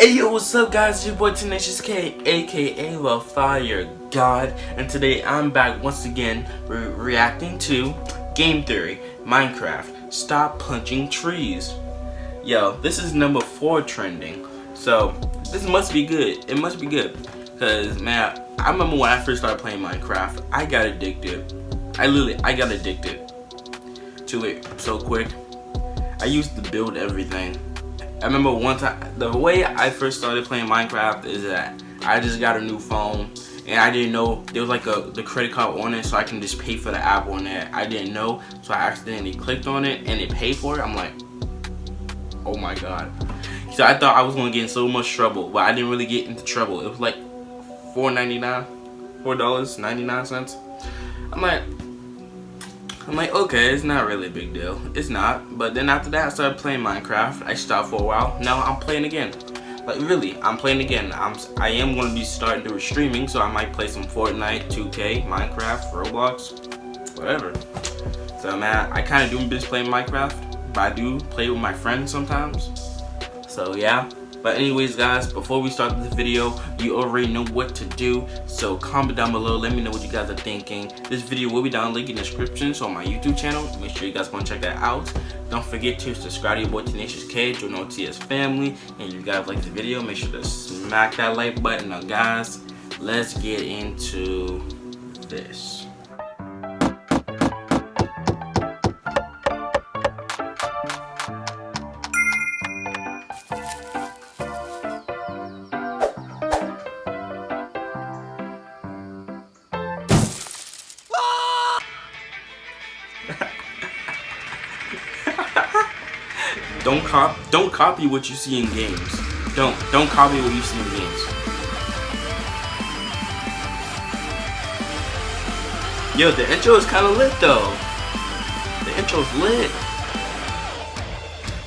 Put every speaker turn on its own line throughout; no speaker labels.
Hey yo, what's up guys, it's your boy Tenacious K, aka the Fire God, and today I'm back once again reacting to Game Theory, Minecraft, Stop Punching Trees. Yo, this is number 4 trending, so this must be good, it must be good, because man, I remember when I first started playing Minecraft, I got addicted. I got addicted to it so quick. I used to build everything. I remember one time, the way I first started playing Minecraft is that I just got a new phone and I didn't know there was like the credit card on it, so I can just pay for the app on there. I didn't know, so I accidentally clicked on it and it paid for it. I'm like, oh my god. So I thought I was gonna get in so much trouble, but I didn't really get into trouble. It was like $4.99. I'm like, okay, it's not really a big deal. It's not. But then after that, I started playing Minecraft. I stopped for a while. Now I'm playing again. Like really, I'm playing again. I am going to be starting doing streaming, so I might play some Fortnite, 2K, Minecraft, Roblox, whatever. So man, I kind of do miss playing Minecraft, but I do play with my friends sometimes. So yeah. But anyways guys, before we start this video, you already know what to do, so comment down below, let me know what you guys are thinking. This video will be down link in the description, so on my YouTube channel, make sure you guys go and check that out. Don't forget to subscribe to your boy Tenacious K, join the OTS family, and if you guys like this video, make sure to smack that like button. Now guys, let's get into this. Don't copy what you see in games. Don't copy what you see in games. Yo, the intro is kind of lit though. The intro's lit.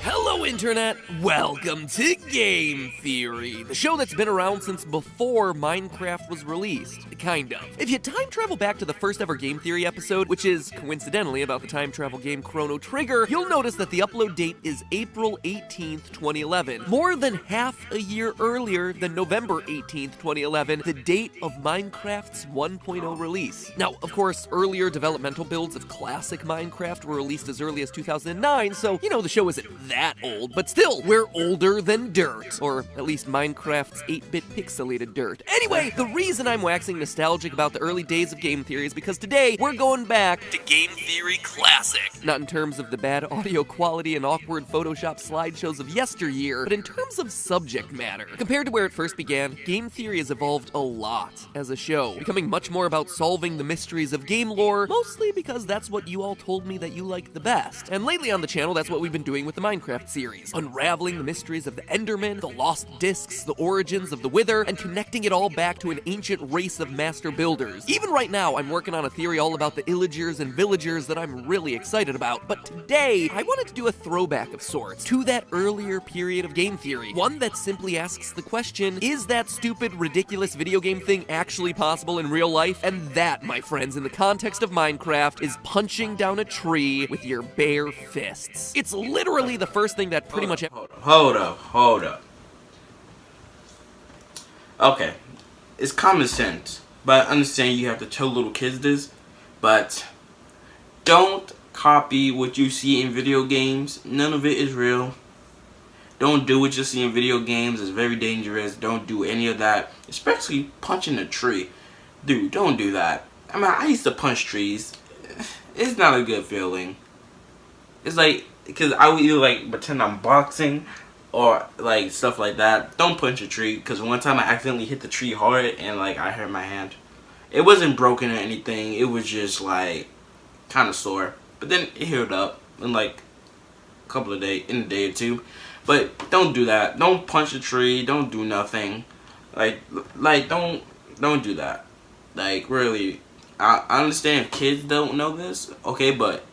Hello Internet, welcome to Game Theory, the show that's been around since before Minecraft was released, kind of. If you time travel back to the first ever Game Theory episode, which is coincidentally about the time travel game Chrono Trigger, you'll notice that the upload date is April 18th, 2011, more than half a year earlier than November 18th, 2011, the date of Minecraft's 1.0 release. Now, of course, earlier developmental builds of classic Minecraft were released as early as 2009, so, you know, the show isn't that old, but still, we're older than dirt. Or at least Minecraft's 8-bit pixelated dirt. Anyway, the reason I'm waxing nostalgic about the early days of Game Theory is because today, we're going back to Game Theory Classic. Not in terms of the bad audio quality and awkward Photoshop slideshows of yesteryear, but in terms of subject matter. Compared to where it first began, Game Theory has evolved a lot as a show, becoming much more about solving the mysteries of game lore, mostly because that's what you all told me that you like the best. And lately on the channel, that's what we've been doing with the Minecraft series, unraveling the mysteries of the Enderman, the lost discs, the origins of the Wither, and connecting it all back to an ancient race of master builders. Even right now, I'm working on a theory all about the Illagers and Villagers that I'm really excited about, but today, I wanted to do a throwback of sorts to that earlier period of Game Theory, one that simply asks the question, is that stupid, ridiculous video game thing actually possible in real life? And that, my friends, in the context of Minecraft, is punching down a tree with your bare fists. It's literally the first thing that pretty much...
Hold up. Okay, it's common sense, but I understand you have to tell little kids this, but don't copy what you see in video games. None of it is real. Don't do what you see in video games. It's very dangerous. Don't do any of that, especially punching a tree. Dude, don't do that. I mean, I used to punch trees. It's not a good feeling. It's like, because I would either like pretend I'm boxing or like stuff like that. Don't punch a tree, because one time I accidentally hit the tree hard and like I hurt my hand. It wasn't broken or anything, it was just like kind of sore, but then it healed up in like a couple of days, in a day or two. But don't do that. Don't punch a tree. Don't do nothing. Like don't do that. Like really, I understand if kids don't know this, okay, but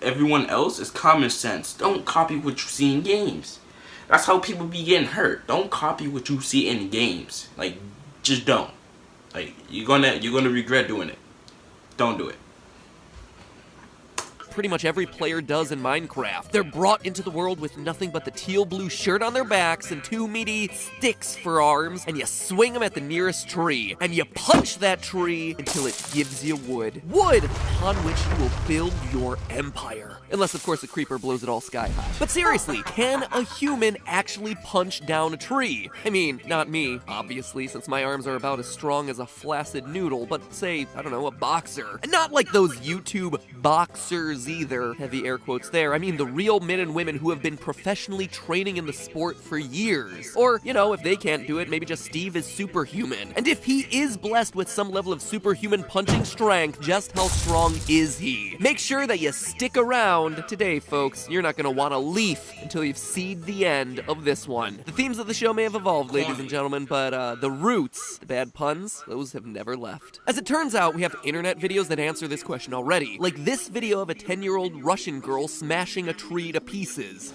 everyone else is common sense. Don't copy what you see in games. That's how people be getting hurt. Don't copy what you see in games. Like, just don't. Like, you're gonna regret doing it. Don't do it.
pretty much every player does in Minecraft. They're brought into the world with nothing but the teal-blue shirt on their backs and 2 meaty sticks for arms, and you swing them at the nearest tree, and you punch that tree until it gives you wood. Wood upon which you will build your empire. Unless, of course, a creeper blows it all sky high. But seriously, can a human actually punch down a tree? I mean, not me, obviously, since my arms are about as strong as a flaccid noodle, but say, I don't know, a boxer. And not like those YouTube boxers either, heavy air quotes there. I mean the real men and women who have been professionally training in the sport for years. Or, you know, if they can't do it, maybe just Steve is superhuman. And if he is blessed with some level of superhuman punching strength, just how strong is he? Make sure that you stick around. Today, folks, you're not gonna want to leaf until you've seen the end of this one. The themes of the show may have evolved, ladies and gentlemen, but the roots, the bad puns, those have never left. As it turns out, we have internet videos that answer this question already, like this video of a 10-year-old Russian girl smashing a tree to pieces.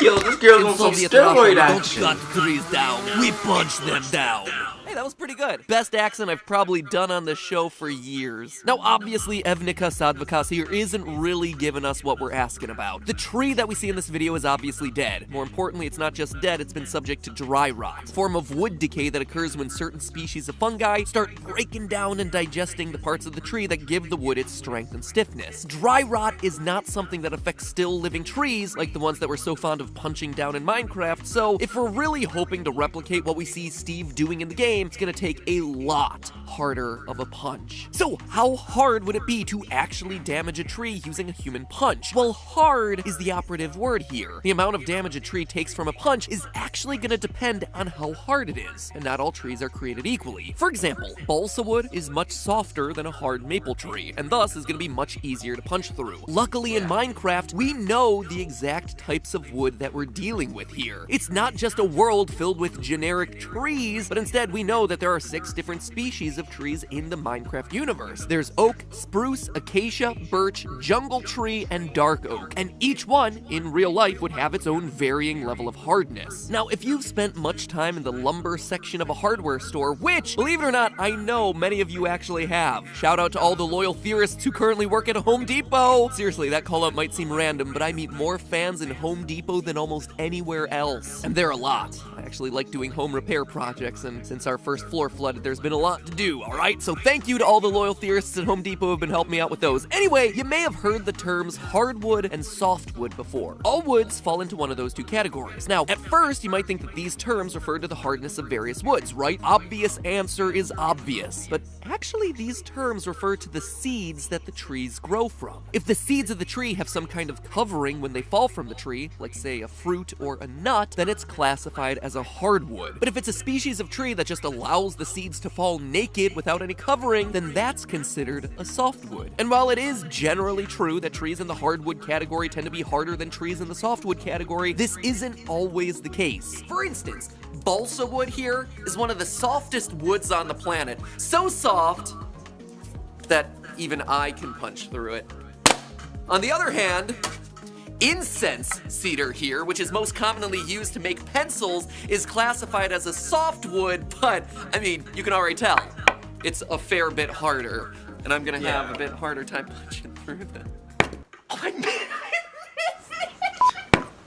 Yo, this girl's on some steroid action.
Don't cut trees down, we punch them down. Hey, that was pretty good. Best accent I've probably done on this show for years. Now, obviously, Evnika Sadvakas here isn't really giving us what we're asking about. The tree that we see in this video is obviously dead. More importantly, it's not just dead, it's been subject to dry rot, a form of wood decay that occurs when certain species of fungi start breaking down and digesting the parts of the tree that give the wood its strength and stiffness. Dry rot is not something that affects still living trees, like the ones that we're so fond of punching down in Minecraft, so if we're really hoping to replicate what we see Steve doing in the game, it's gonna take a lot harder of a punch. So how hard would it be to actually damage a tree using a human punch? Well, hard is the operative word here. The amount of damage a tree takes from a punch is actually gonna depend on how hard it is, and not all trees are created equally. For example, balsa wood is much softer than a hard maple tree, and thus is gonna be much easier to punch through. Luckily in Minecraft, we know the exact types of wood that we're dealing with here. It's not just a world filled with generic trees, but instead we know that there are 6 different species of trees in the Minecraft universe. There's oak, spruce, acacia, birch, jungle tree, and dark oak, and each one, in real life, would have its own varying level of hardness. Now, if you've spent much time in the lumber section of a hardware store, which, believe it or not, I know many of you actually have. Shout out to all the loyal theorists who currently work at Home Depot! Seriously, that call out might seem random, but I meet more fans in Home Depot than almost anywhere else. And they're a lot. I actually like doing home repair projects, and since our first floor flooded, there's been a lot to do, alright? So thank you to all the loyal theorists at Home Depot who have been helping me out with those. Anyway, you may have heard the terms hardwood and softwood before. All woods fall into one of those 2 categories. Now, at first, you might think that these terms refer to the hardness of various woods, right? Obvious answer is obvious. But actually, these terms refer to the seeds that the trees grow from. If the seeds of the tree have some kind of covering when they fall from the tree, like say a fruit or a nut, then it's classified as a hardwood. But if it's a species of tree that just allows the seeds to fall naked without any covering, then that's considered a softwood. And while it is generally true that trees in the hardwood category tend to be harder than trees in the softwood category, this isn't always the case. For instance, balsa wood here is one of the softest woods on the planet. So soft that even I can punch through it. On the other hand, incense cedar here, which is most commonly used to make pencils, is classified as a softwood, but, I mean, you can already tell, it's a fair bit harder, and I'm gonna have a bit harder time punching through that. Oh my God.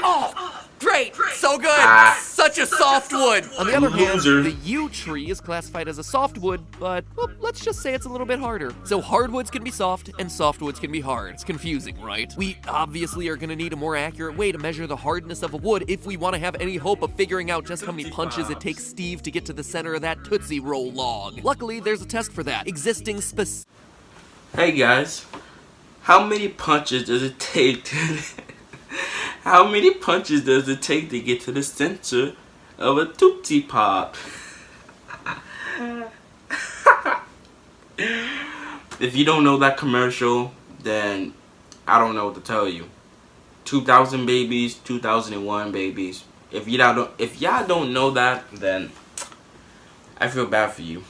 Oh, great, so good, such a softwood. On the other hand, the yew tree is classified as a softwood, but, well, let's just say it's a little bit harder. So hardwoods can be soft, and softwoods can be hard. It's confusing, right? We obviously are gonna need a more accurate way to measure the hardness of a wood if we wanna have any hope of figuring out just how many punches it takes Steve to get to the center of that Tootsie Roll log. Luckily, there's a test for that, existing
Hey guys, how many punches does it take to... How many punches does it take to get to the center of a Tootsie Pop? If you don't know that commercial, then I don't know what to tell you. 2000 babies, 2001 babies. If y'all don't know that, then I feel bad for you.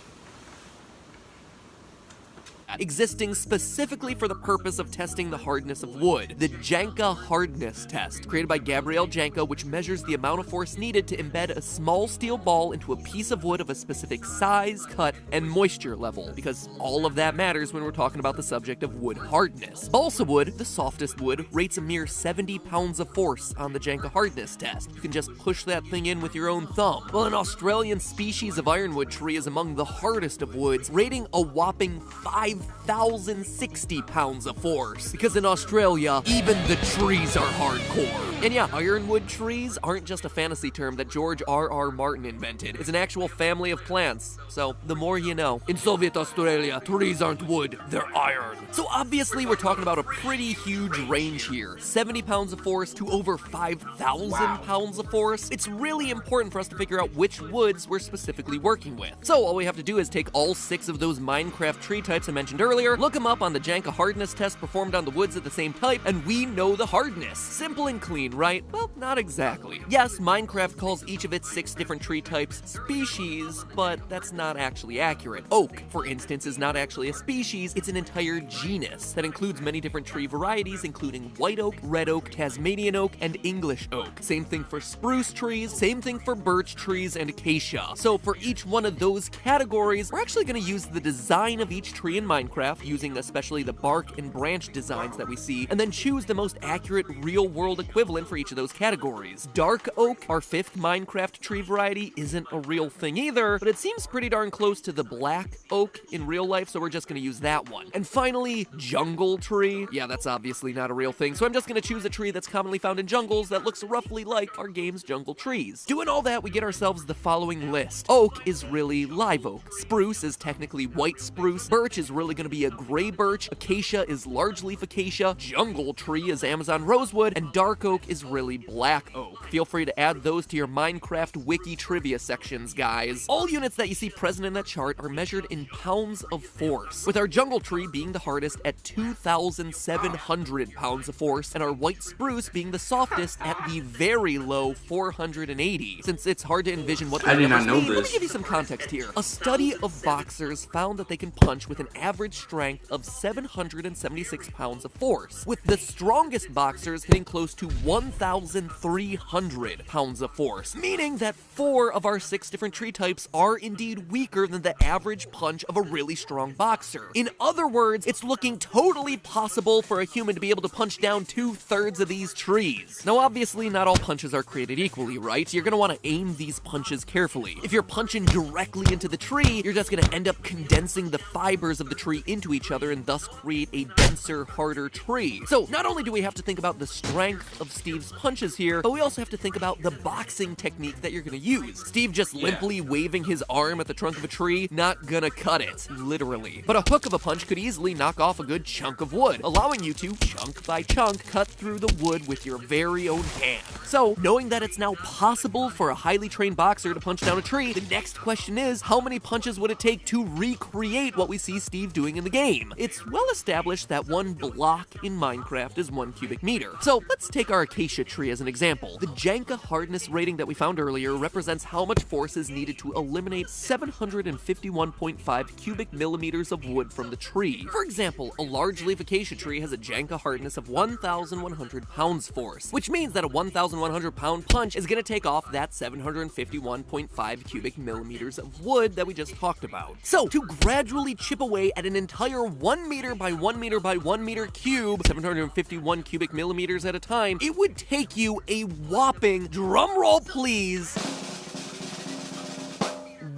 existing specifically for the purpose of testing the hardness of wood. The Janka Hardness Test, created by Gabriel Janka, which measures the amount of force needed to embed a small steel ball into a piece of wood of a specific size, cut, and moisture level, because all of that matters when we're talking about the subject of wood hardness. Balsa wood, the softest wood, rates a mere 70 pounds of force on the Janka Hardness Test. You can just push that thing in with your own thumb. Well, an Australian species of ironwood tree is among the hardest of woods, rating a whopping 5,060 pounds of force, because in Australia, even the trees are hardcore. And yeah, ironwood trees aren't just a fantasy term that George R.R. Martin invented. It's an actual family of plants, so the more you know. In Soviet Australia, trees aren't wood, they're iron. So obviously we're talking about a pretty huge range here. 70 pounds of force to over 5,000 pounds of force. It's really important for us to figure out which woods we're specifically working with. So all we have to do is take all 6 of those Minecraft tree types I mentioned earlier, look them up on the Janka Hardness Test performed on the woods of the same type, and we know the hardness. Simple and clean, right? Well, not exactly. Yes, Minecraft calls each of its 6 different tree types species, but that's not actually accurate. Oak, for instance, is not actually a species, it's an entire genus that includes many different tree varieties, including white oak, red oak, Tasmanian oak, and English oak. Same thing for spruce trees, same thing for birch trees and acacia. So for each one of those categories, we're actually going to use the design of each tree in Minecraft, using especially the bark and branch designs that we see, and then choose the most accurate real-world equivalent for each of those categories. Dark oak, our 5th Minecraft tree variety, isn't a real thing either, but it seems pretty darn close to the black oak in real life, so we're just going to use that one. And finally, jungle tree. Yeah, that's obviously not a real thing, so I'm just going to choose a tree that's commonly found in jungles that looks roughly like our game's jungle trees. Doing all that, we get ourselves the following list. Oak is really live oak. Spruce is technically white spruce. Birch is really going to be a gray birch. Acacia is large leaf acacia. Jungle tree is Amazon rosewood. And dark oak is really black oak. Feel free to add those to your Minecraft wiki trivia sections, guys. All units that you see present in that chart are measured in pounds of force, with our jungle tree being the hardest at 2,700 pounds of force, and our white spruce being the softest at the very low 480. Since it's hard to envision what
I did not know
let me
this.
give you some context here. A study of boxers found that they can punch with an average strength of 776 pounds of force, with the strongest boxers hitting close to 1,300 pounds of force, meaning that 4 of our 6 different tree types are indeed weaker than the average punch of a really strong boxer. In other words, it's looking totally possible for a human to be able to punch down 2/3 of these trees. Now obviously not all punches are created equally, right? You're gonna want to aim these punches carefully. If you're punching directly into the tree, you're just gonna end up condensing the fibers of the tree into each other and thus create a denser, harder tree. So not only do we have to think about the strength of Steve's punches here, but we also have to think about the boxing technique that you're gonna use. Steve just limply waving his arm at the trunk of a tree, not gonna cut it, literally. But a hook of a punch could easily knock off a good chunk of wood, allowing you to, chunk by chunk, cut through the wood with your very own hand. So, knowing that it's now possible for a highly trained boxer to punch down a tree, the next question is, how many punches would it take to recreate what we see Steve doing in the game? It's well established that one block in Minecraft is 1 cubic meter. So, let's take our acacia tree as an example. The Janka hardness rating that we found earlier represents how much force is needed to eliminate 751.5 cubic millimeters of wood from the tree. For example, a large leaf acacia tree has a Janka hardness of 1,100 pounds force, which means that a 1,100 pound punch is going to take off that 751.5 cubic millimeters of wood that we just talked about. So, to gradually chip away at an entire 1 meter by 1 meter by 1 meter cube, 751 cubic millimeters at a time, it would take you a whopping, drumroll please,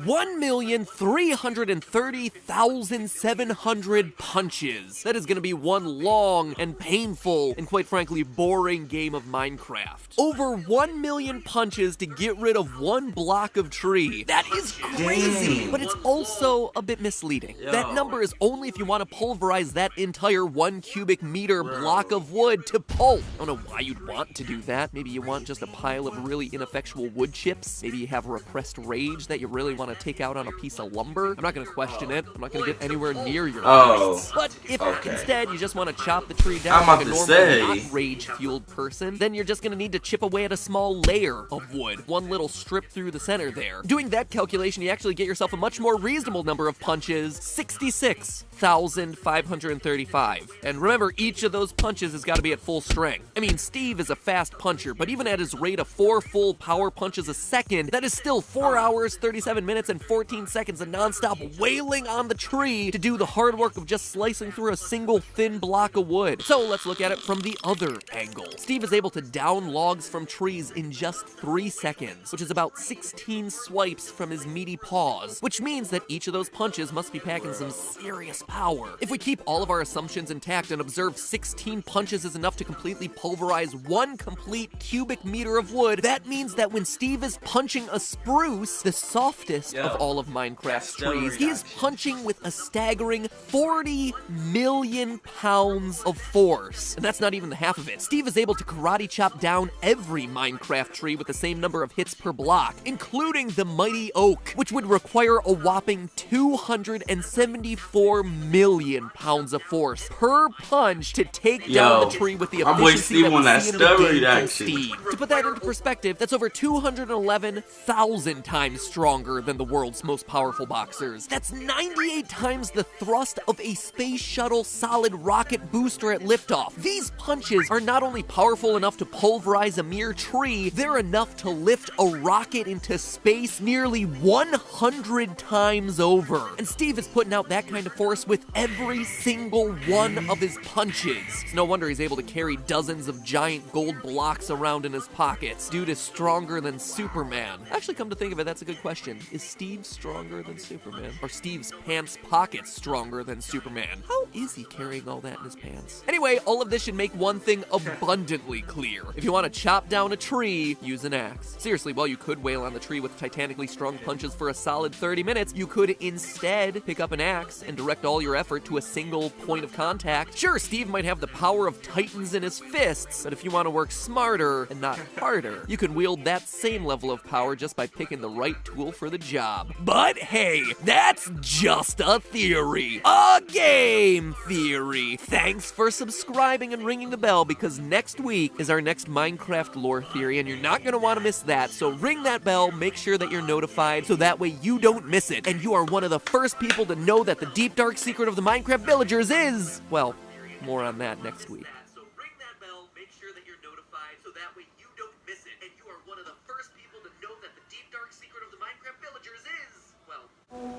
1,330,700 punches. That is going to be one long and painful and quite frankly boring game of Minecraft. Over 1 million punches to get rid of one block of tree. That is crazy, but it's also a bit misleading. That number is only if you want to pulverize that entire 1 cubic meter block of wood to pulp. I don't know why you'd want to do that. Maybe you want just a pile of really ineffectual wood chips. Maybe you have repressed rage that you really want want to take out on a piece of lumber, I'm not going to question it. I'm not going to get anywhere near your
Oh.
forests. But if
Okay.
instead you just want to chop the tree down
I'm
like a
about to
normal,
say.
not rage-fueled person, then you're just going to need to chip away at a small layer of wood. One little strip through the center there. Doing that calculation, you actually get yourself a much more reasonable number of punches, 66,535. And remember, each of those punches has got to be at full strength. I mean, Steve is a fast puncher, but even at his rate of 4 full power punches a second, that is still 4 hours, 37 minutes, and 14 seconds of nonstop wailing on the tree to do the hard work of just slicing through a single thin block of wood. So let's look at it from the other angle. Steve is able to down logs from trees in just 3 seconds, which is about 16 swipes from his meaty paws, which means that each of those punches must be packing some serious power. If we keep all of our assumptions intact and observe 16 punches is enough to completely pulverize 1 complete cubic meter of wood, that means that when Steve is punching a spruce, the softest of all of Minecraft's trees, he is punching with a staggering 40 million pounds of force. And that's not even the half of it. Steve is able to karate chop down every Minecraft tree with the same number of hits per block, including the mighty oak, which would require a whopping 274 million pounds of force per punch to take down the tree with the efficiency that we see in the game from Steve. To put that into perspective, that's over 211,000 times stronger than the world's most powerful boxers. That's 98 times the thrust of a space shuttle solid rocket booster at liftoff. These punches are not only powerful enough to pulverize a mere tree, they're enough to lift a rocket into space nearly 100 times over. And Steve is putting out that kind of force with every single one of his punches. It's no wonder he's able to carry dozens of giant gold blocks around in his pockets. Dude is stronger than Superman. Actually, come to think of it, that's a good question. Is Steve stronger than Superman? Or Steve's pants pockets stronger than Superman? How is he carrying all that in his pants? Anyway, all of this should make one thing abundantly clear. If you want to chop down a tree, use an axe. Seriously, while you could wail on the tree with titanically strong punches for a solid 30 minutes, you could instead pick up an axe and direct all your effort to a single point of contact. Sure, Steve might have the power of titans in his fists, but if you want to work smarter and not harder, you can wield that same level of power just by picking the right tool for the job. But hey, that's just a theory. A game theory. Thanks for subscribing and ringing the bell, because next week is our next Minecraft lore theory, and you're not going to want to miss that. So ring that bell, make sure that you're notified, so that way you don't miss it. And you are one of the first people to know that the deep dark secret of the Minecraft villagers is, well, more on that next week. So ring that bell, make sure that you're notified, so that way you don't miss it. And you are one of the first people to know that the deep dark secret of the Minecraft villagers is, well...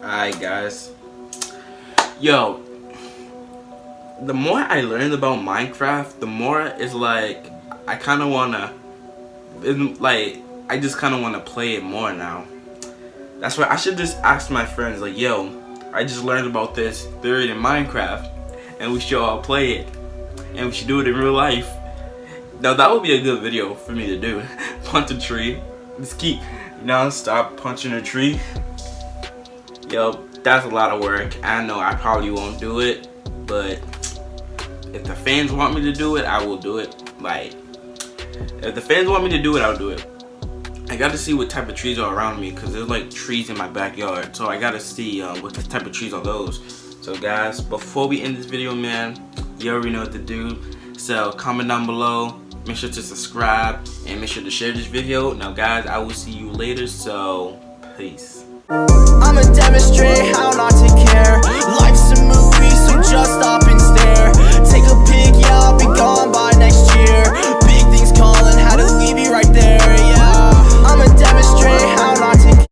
Alright guys. Yo, the more I learned about Minecraft, the more it's like I kind of wanna, I just kind of want to play it more now. That's why I should just ask my friends, like, yo, I just learned about this theory in Minecraft, and we should all play it, and we should do it in real life. Now that would be a good video for me to do. Punch a tree, just keep non-stop punching a tree. Yo, that's a lot of work. I know I probably won't do it, but if the fans want me to do it, I will do it. Like, if the fans want me to do it, I'll do it. I gotta see what type of trees are around me, because there's like trees in my backyard, so I gotta see what type of trees are those. So guys, before we end this video, man, you already know what to do. So comment down below, make sure to subscribe, and make sure to share this video. Now guys, I will see you later, so peace.
I'ma demonstrate how not to care.